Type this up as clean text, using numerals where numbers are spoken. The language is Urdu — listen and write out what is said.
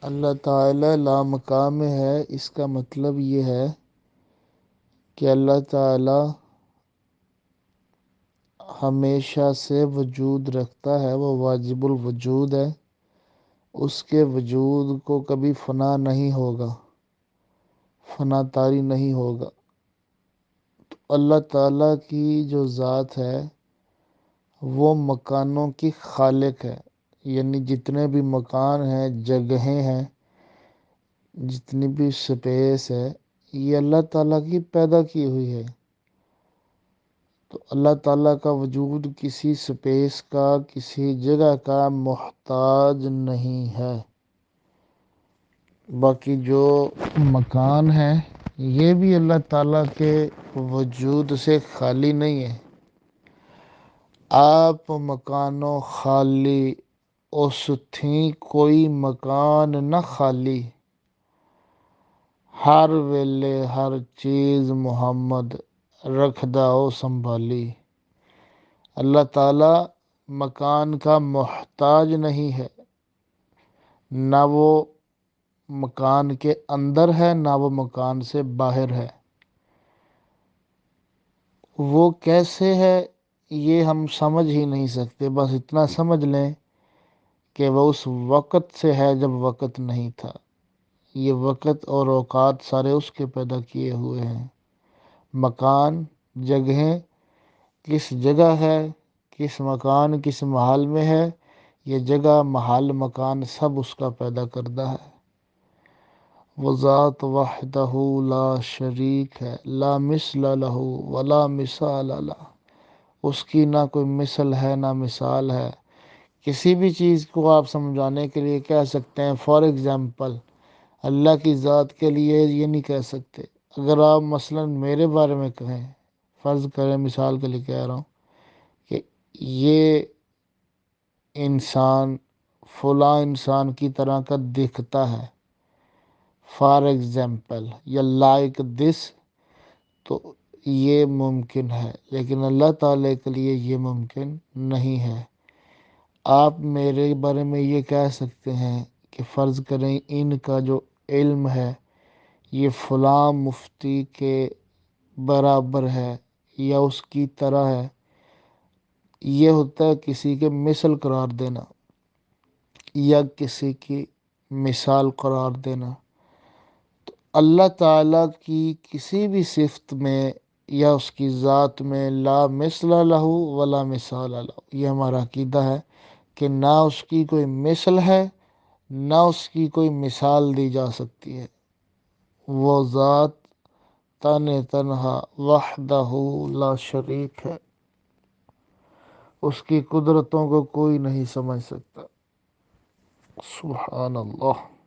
اللہ تعالیٰ لامقام ہے، اس کا مطلب یہ ہے کہ اللہ تعالیٰ ہمیشہ سے وجود رکھتا ہے، وہ واجب الوجود ہے، اس کے وجود کو کبھی فنا نہیں ہوگا، فنا طاری نہیں ہوگا۔ تو اللہ تعالیٰ کی جو ذات ہے وہ مکانوں کی خالق ہے، یعنی جتنے بھی مکان ہیں، جگہیں ہیں، جتنی بھی سپیس ہے، یہ اللہ تعالیٰ کی پیدا کی ہوئی ہے۔ تو اللہ تعالیٰ کا وجود کسی سپیس کا، کسی جگہ کا محتاج نہیں ہے۔ باقی جو مکان ہے یہ بھی اللہ تعالیٰ کے وجود سے خالی نہیں ہے۔ آپ مکانوں خالی اس تھیں کوئی مکان نہ خالی، ہر ویلے ہر چیز محمد رکھدا او سنبھالی۔ اللہ تعالیٰ مکان کا محتاج نہیں ہے، نہ وہ مکان کے اندر ہے نہ وہ مکان سے باہر ہے۔ وہ کیسے ہے یہ ہم سمجھ ہی نہیں سکتے، بس اتنا سمجھ لیں کہ وہ اس وقت سے ہے جب وقت نہیں تھا۔ یہ وقت اور اوقات سارے اس کے پیدا کیے ہوئے ہیں۔ مکان، جگہیں، کس جگہ ہے، کس مکان کس محل میں ہے، یہ جگہ محل مکان سب اس کا پیدا کردہ ہے۔ وہ ذات وحدہ لا شریک ہے، لا مثل لہ ولا مثال لہ، اس کی نہ کوئی مثل ہے نہ مثال ہے۔ کسی بھی چیز کو آپ سمجھانے کے لیے کہہ سکتے ہیں، فار ایگزامپل اللہ کی ذات کے لیے یہ نہیں کہہ سکتے۔ اگر آپ مثلا میرے بارے میں کہیں، فرض کریں، مثال کے لیے کہہ رہا ہوں کہ یہ انسان فلاں انسان کی طرح کا دکھتا ہے، فار ایگزامپل، یا لائک دس، تو یہ ممکن ہے، لیکن اللہ تعالیٰ کے لیے یہ ممکن نہیں ہے۔ آپ میرے بارے میں یہ کہہ سکتے ہیں کہ فرض کریں ان کا جو علم ہے یہ فلاں مفتی کے برابر ہے یا اس کی طرح ہے، یہ ہوتا ہے کسی کے مثل قرار دینا یا کسی کی مثال قرار دینا۔ تو اللہ تعالیٰ کی کسی بھی صفت میں یا اس کی ذات میں لا مثل لہ ولا مثال لہ، یہ ہمارا عقیدہ ہے کہ نہ اس کی کوئی مثل ہے نہ اس کی کوئی مثال دی جا سکتی ہے۔ وہ ذات تنہا وحدہ لا شریک ہے، اس کی قدرتوں کو کوئی نہیں سمجھ سکتا۔ سبحان اللہ۔